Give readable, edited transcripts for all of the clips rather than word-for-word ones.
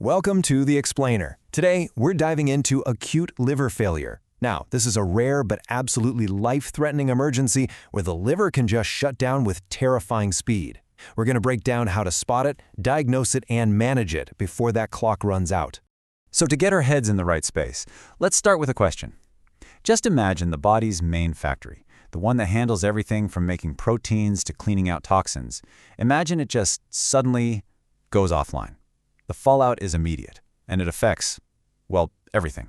Welcome to The Explainer. Today, we're diving into acute liver failure. Now, this is a rare but absolutely life-threatening emergency where the liver can just shut down with terrifying speed. We're going to break down how to spot it, diagnose it, and manage it before that clock runs out. So to get our heads in the right space, let's start with a question. Just imagine the body's main factory, the one that handles everything from making proteins to cleaning out toxins. Imagine it just suddenly goes offline. The fallout is immediate, and it affects, well, everything.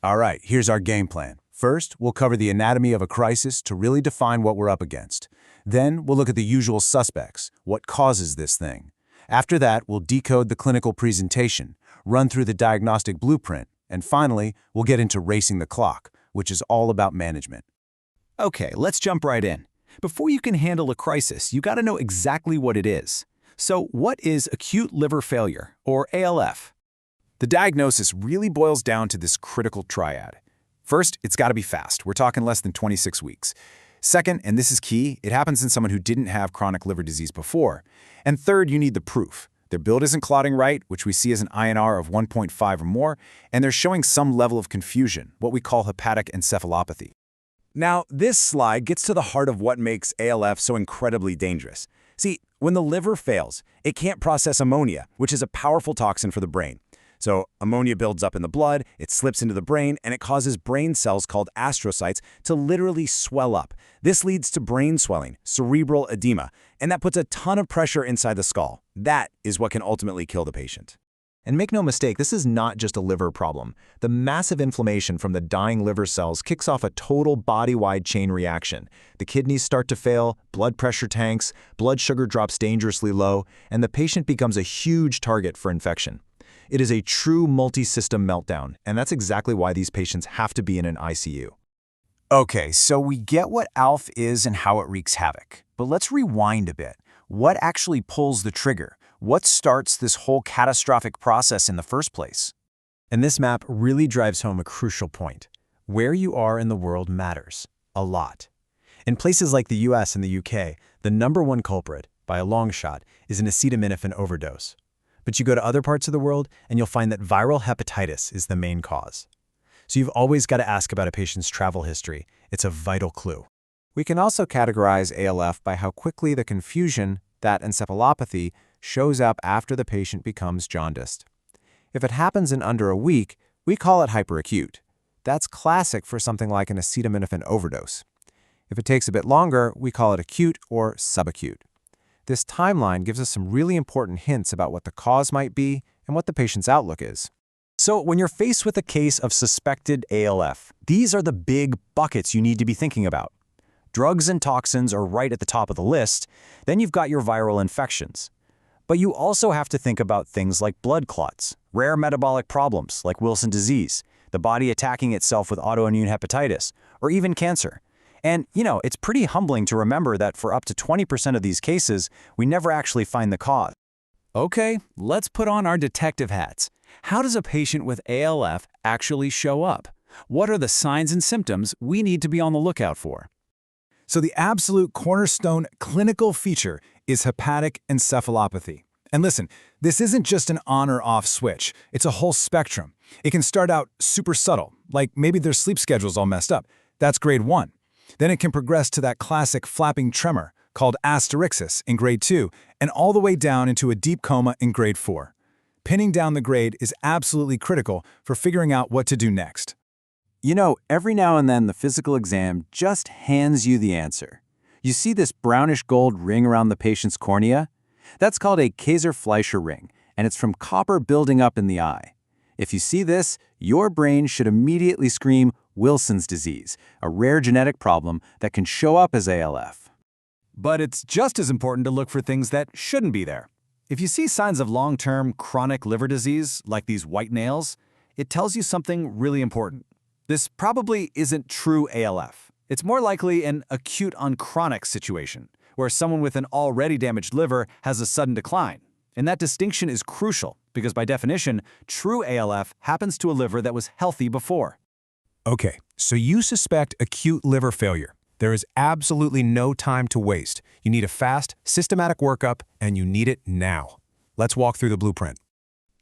All right, here's our game plan. First, we'll cover the anatomy of a crisis to really define what we're up against. Then, we'll look at the usual suspects, what causes this thing. After that, we'll decode the clinical presentation, run through the diagnostic blueprint, and finally, we'll get into racing the clock, which is all about management. Okay, let's jump right in. Before you can handle a crisis, you got to know exactly what it is. So what is acute liver failure, or ALF? The diagnosis really boils down to this critical triad. First, it's got to be fast. We're talking less than 26 weeks. Second, and this is key, it happens in someone who didn't have chronic liver disease before. And third, you need the proof. Their build isn't clotting right, which we see as an INR of 1.5 or more, and they're showing some level of confusion, what we call hepatic encephalopathy. Now, this slide gets to the heart of what makes ALF so incredibly dangerous. See, when the liver fails, it can't process ammonia, which is a powerful toxin for the brain. So ammonia builds up in the blood, it slips into the brain, and it causes brain cells called astrocytes to literally swell up. This leads to brain swelling, cerebral edema, and that puts a ton of pressure inside the skull. That is what can ultimately kill the patient. And make no mistake, this is not just a liver problem. The massive inflammation from the dying liver cells kicks off a total body-wide chain reaction. The kidneys start to fail, blood pressure tanks, blood sugar drops dangerously low, and the patient becomes a huge target for infection. It is a true multi-system meltdown, and that's exactly why these patients have to be in an ICU. Okay, so we get what ALF is and how it wreaks havoc. But let's rewind a bit. What actually pulls the trigger? What starts this whole catastrophic process in the first place? And this map really drives home a crucial point. Where you are in the world matters a lot. In places like the US and the UK, the #1 culprit, by a long shot, is an acetaminophen overdose. But you go to other parts of the world, and you'll find that viral hepatitis is the main cause. So you've always got to ask about a patient's travel history. It's a vital clue. We can also categorize ALF by how quickly the confusion, that encephalopathy, shows up after the patient becomes jaundiced. If it happens in under a week, we call it hyperacute. That's classic for something like an acetaminophen overdose. If it takes a bit longer, we call it acute or subacute. This timeline gives us some really important hints about what the cause might be and what the patient's outlook is. So when you're faced with a case of suspected ALF, these are the big buckets you need to be thinking about. Drugs and toxins are right at the top of the list. Then you've got your viral infections. But you also have to think about things like blood clots, rare metabolic problems like Wilson disease, the body attacking itself with autoimmune hepatitis, or even cancer. And, it's pretty humbling to remember that for up to 20% of these cases, we never actually find the cause. Okay, let's put on our detective hats. How does a patient with ALF actually show up? What are the signs and symptoms we need to be on the lookout for? So the absolute cornerstone clinical feature is hepatic encephalopathy. And listen, this isn't just an on or off switch. It's a whole spectrum. It can start out super subtle, like maybe their sleep schedule's all messed up. That's grade 1. Then it can progress to that classic flapping tremor called asterixis in grade 2, and all the way down into a deep coma in grade 4. Pinning down the grade is absolutely critical for figuring out what to do next. Every now and then the physical exam just hands you the answer. You see this brownish gold ring around the patient's cornea? That's called a Kayser-Fleischer ring, and it's from copper building up in the eye. If you see this, your brain should immediately scream Wilson's disease, a rare genetic problem that can show up as ALF. But it's just as important to look for things that shouldn't be there. If you see signs of long-term chronic liver disease, like these white nails, it tells you something really important. This probably isn't true ALF. It's more likely an acute on chronic situation, where someone with an already damaged liver has a sudden decline. And that distinction is crucial, because by definition, true ALF happens to a liver that was healthy before. Okay, so you suspect acute liver failure. There is absolutely no time to waste. You need a fast, systematic workup, and you need it now. Let's walk through the blueprint.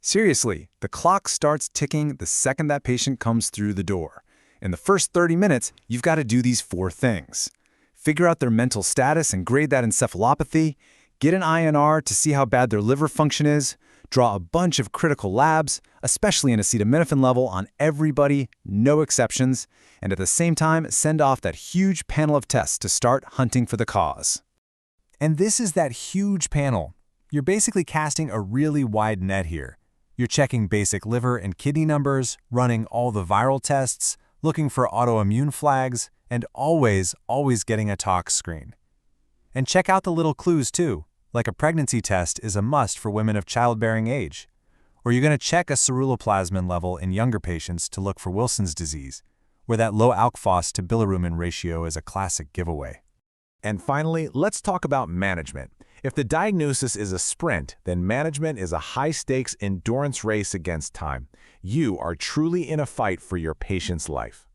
Seriously, the clock starts ticking the second that patient comes through the door. In the first 30 minutes, you've got to do these 4 things. Figure out their mental status and grade that encephalopathy, get an INR to see how bad their liver function is, draw a bunch of critical labs, especially an acetaminophen level on everybody, no exceptions, and at the same time send off that huge panel of tests to start hunting for the cause. And this is that huge panel. You're basically casting a really wide net here. You're checking basic liver and kidney numbers, running all the viral tests, looking for autoimmune flags, and always getting a tox screen. And check out the little clues too, like a pregnancy test is a must for women of childbearing age. Or you're going to check a ceruloplasmin level in younger patients to look for Wilson's disease, where that low alk phos to bilirubin ratio is a classic giveaway. And finally, let's talk about management. If the diagnosis is a sprint, then management is a high-stakes endurance race against time. You are truly in a fight for your patient's life.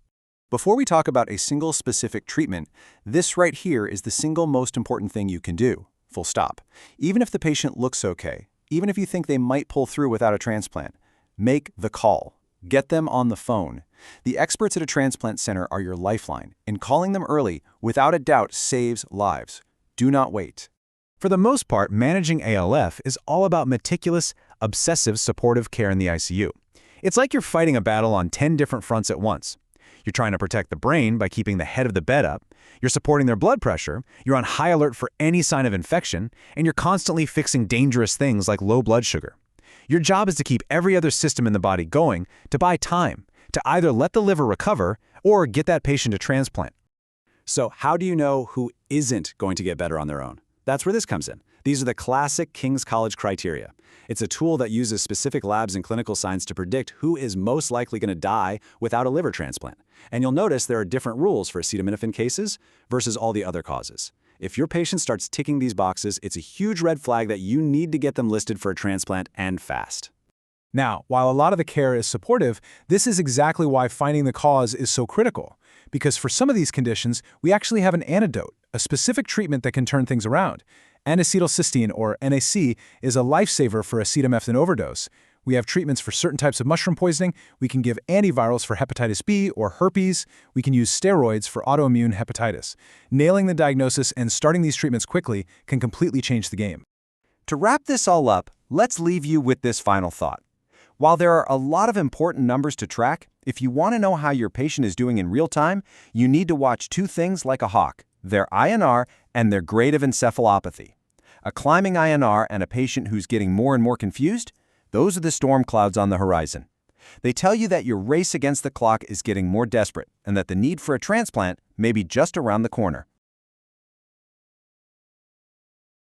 Before we talk about a single specific treatment, this right here is the single most important thing you can do. Full stop. Even if the patient looks okay, even if you think they might pull through without a transplant, make the call. Get them on the phone. The experts at a transplant center are your lifeline, and calling them early, without a doubt, saves lives. Do not wait. For the most part, managing ALF is all about meticulous, obsessive supportive care in the ICU. It's like you're fighting a battle on 10 different fronts at once. You're trying to protect the brain by keeping the head of the bed up, you're supporting their blood pressure, you're on high alert for any sign of infection, and you're constantly fixing dangerous things like low blood sugar. Your job is to keep every other system in the body going, to buy time, to either let the liver recover or get that patient a transplant. So how do you know who isn't going to get better on their own? That's where this comes in. These are the classic King's College criteria. It's a tool that uses specific labs and clinical signs to predict who is most likely going to die without a liver transplant. And you'll notice there are different rules for acetaminophen cases versus all the other causes. If your patient starts ticking these boxes, it's a huge red flag that you need to get them listed for a transplant and fast. Now, while a lot of the care is supportive, this is exactly why finding the cause is so critical. Because for some of these conditions, we actually have an antidote, a specific treatment that can turn things around. N-acetylcysteine, or NAC, is a lifesaver for acetaminophen overdose. We have treatments for certain types of mushroom poisoning. We can give antivirals for hepatitis B or herpes. We can use steroids for autoimmune hepatitis. Nailing the diagnosis and starting these treatments quickly can completely change the game. To wrap this all up, let's leave you with this final thought. While there are a lot of important numbers to track, if you want to know how your patient is doing in real time, you need to watch 2 things like a hawk: their INR and their grade of encephalopathy. A climbing INR and a patient who's getting more and more confused? Those are the storm clouds on the horizon. They tell you that your race against the clock is getting more desperate and that the need for a transplant may be just around the corner.